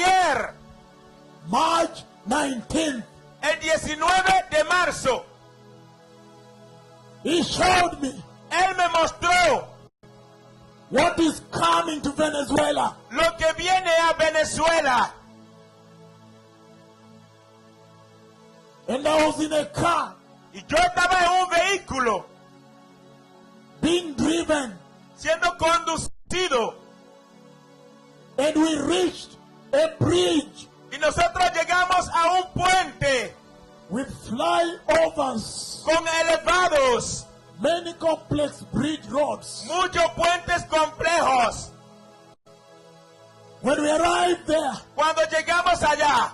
ayer, March 19th, el 19 de marzo, he showed me él me mostró what is coming to Venezuela. lo que viene a Venezuela. And I was in a car Y yo estaba en un vehículo being driven, siendo conducido. and we reached a bridge Y nosotros llegamos a un puente with flyovers, con elevados, many complex bridge roads. muchos puentes complejos. When we arrived there, Cuando llegamos allá,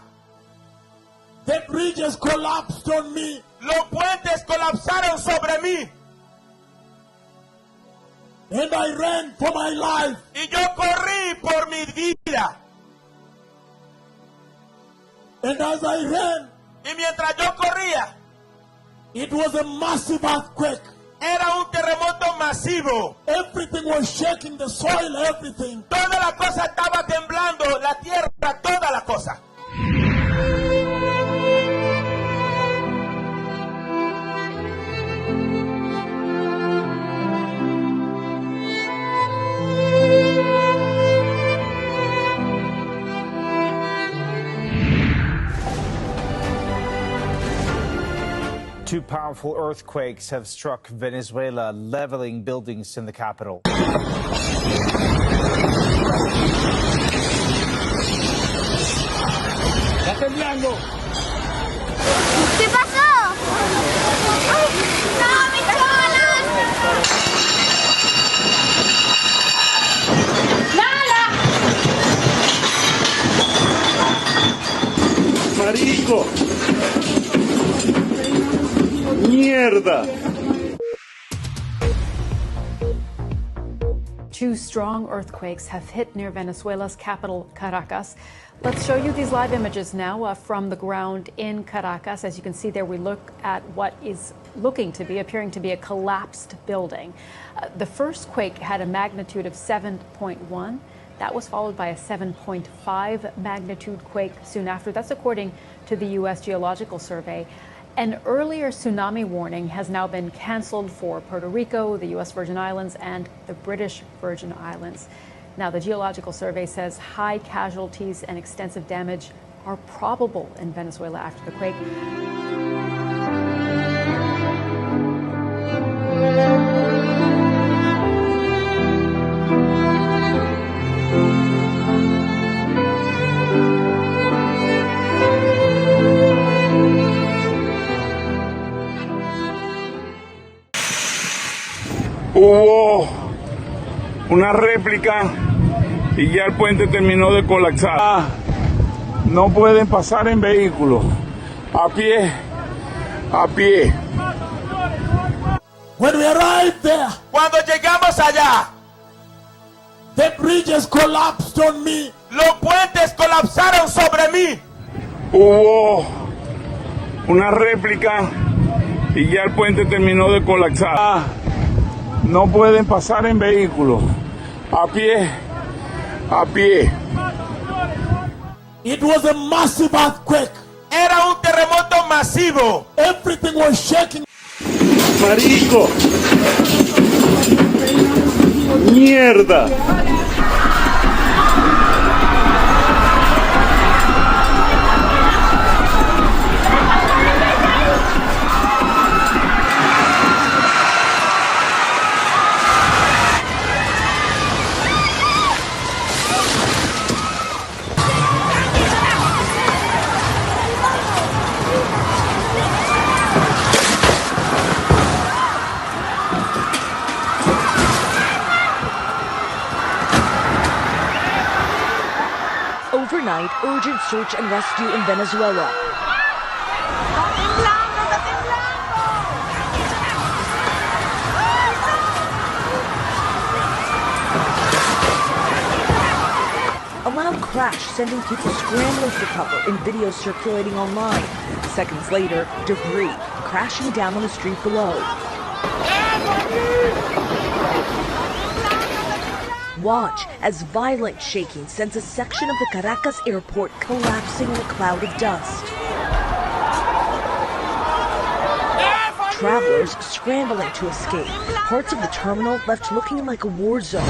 the bridges collapsed on me. los puentes colapsaron sobre mí. And I ran for my life. Y yo corrí por mi vida. And as I ran, Y mientras yo corría, it was a massive earthquake. era un terremoto masivo. Everything was shaking, the soil, everything. Toda la cosa estaba temblando, la tierra, toda la cosa. Two powerful earthquakes have struck Venezuela, leveling buildings in the capital. Está temblando. ¿Qué pasó? ¡Ay! ¡No, mis cholas! ¡Nada! Marico. Mierda. Two strong earthquakes have hit near Venezuela's capital, Caracas. Let's show you these live images now from the ground in Caracas. As you can see there, we look at what is appearing to be a collapsed building. The first quake had a magnitude of 7.1. That was followed by a 7.5 magnitude quake soon after. That's according to the U.S. Geological Survey. An earlier tsunami warning has now been canceled for Puerto Rico, the U.S. Virgin Islands, and the British Virgin Islands. Now, the Geological Survey says high casualties and extensive damage are probable in Venezuela after the quake. Hubo una réplica y ya el puente terminó de colapsar. No pueden pasar en vehículos, a pie, a pie. When we arrived there, Cuando llegamos allá, the bridges collapsed on me. los puentes colapsaron sobre mí. Hubo una réplica y ya el puente terminó de colapsar. No pueden pasar en vehículos, a pie, a pie. It was a massive earthquake. Era un terremoto masivo. Everything was shaking. Marico. Mierda. Overnight, urgent search and rescue in Venezuela. A loud crash sending people scrambling for cover in videos circulating online. Seconds later, debris crashing down on the street below. Watch as violent shaking sends a section of the Caracas airport collapsing in a cloud of dust. Travelers scrambling to escape. Parts of the terminal left looking like a war zone.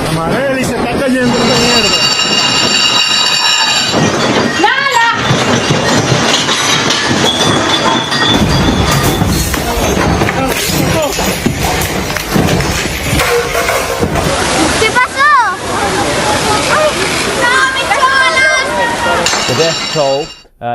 Amareli se está cayendo esta mierda. ¿Qué pasó? ¡Ay! ¡No, mis cholas! The death toll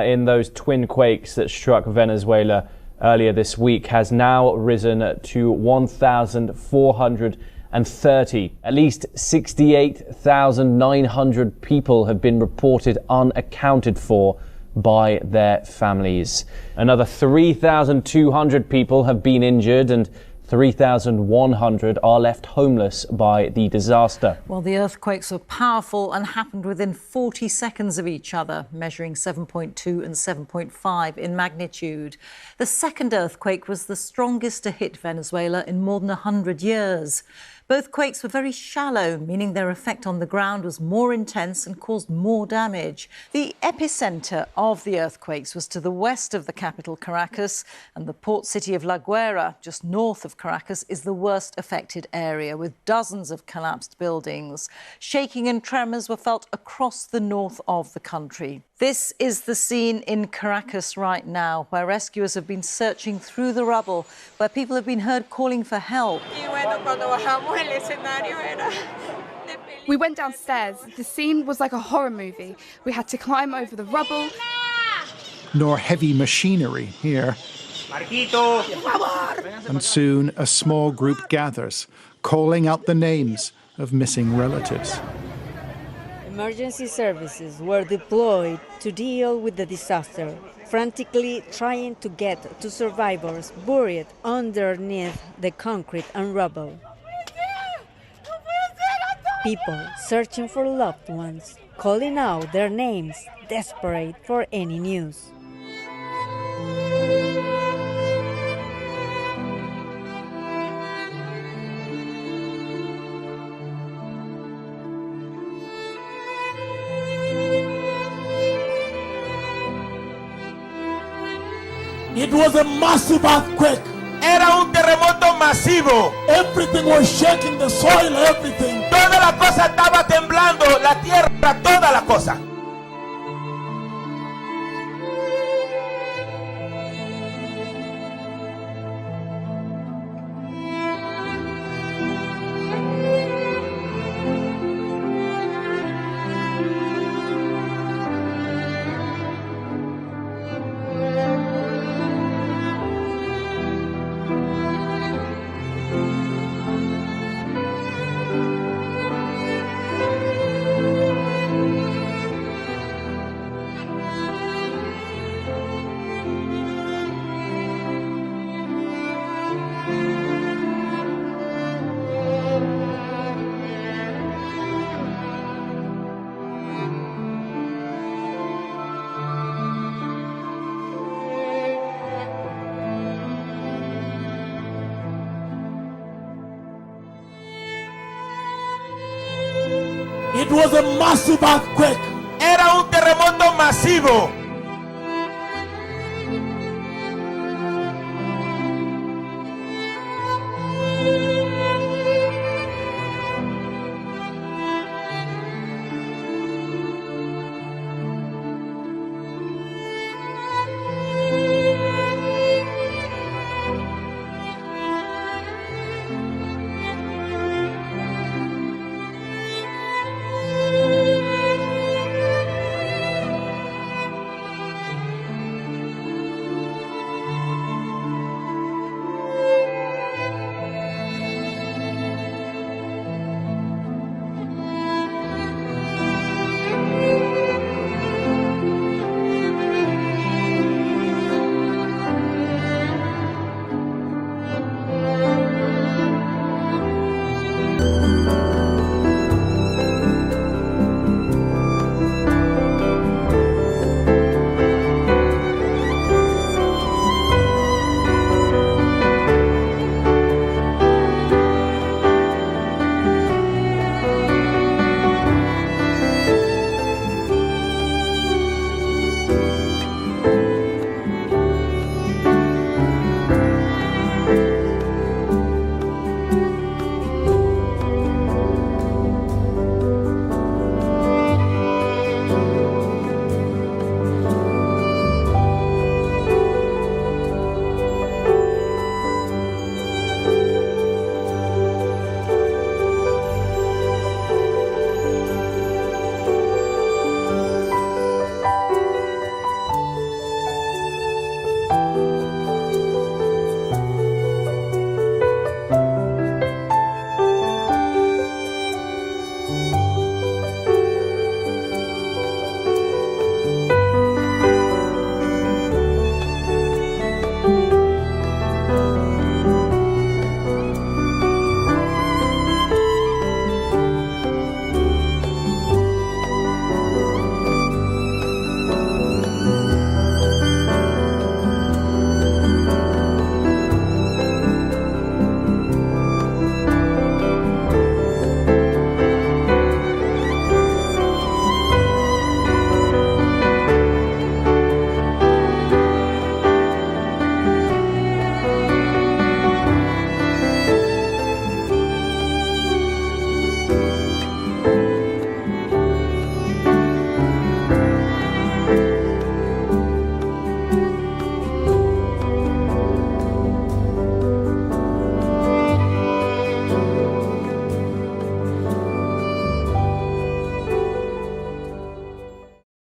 in those twin quakes that struck Venezuela earlier this week has now risen to 1,430. At least 68,900 people have been reported unaccounted for by their families. Another 3,200 people have been injured and 3,100 are left homeless by the disaster. Well, the earthquakes were powerful and happened within 40 seconds of each other, measuring 7.2 and 7.5 in magnitude. The second earthquake was the strongest to hit Venezuela in more than 100 years. Both quakes were very shallow, meaning their effect on the ground was more intense and caused more damage. The epicenter of the earthquakes was to the west of the capital, Caracas, and the port city of La Guaira, just north of Caracas, is the worst affected area, with dozens of collapsed buildings. Shaking and tremors were felt across the north of the country. This is the scene in Caracas right now, where rescuers have been searching through the rubble, where people have been heard calling for help. We went downstairs. The scene was like a horror movie. We had to climb over the rubble. Nor heavy machinery here. And soon a small group gathers, calling out the names of missing relatives. Emergency services were deployed to deal with the disaster, frantically trying to get to survivors buried underneath the concrete and rubble. People searching for loved ones, calling out their names, desperate for any news. It was a massive earthquake. Era un terremoto masivo. Everything was shaking, the soil, everything. Toda la cosa estaba temblando, la tierra, toda la cosa. It was a massive earthquake. Era un terremoto masivo.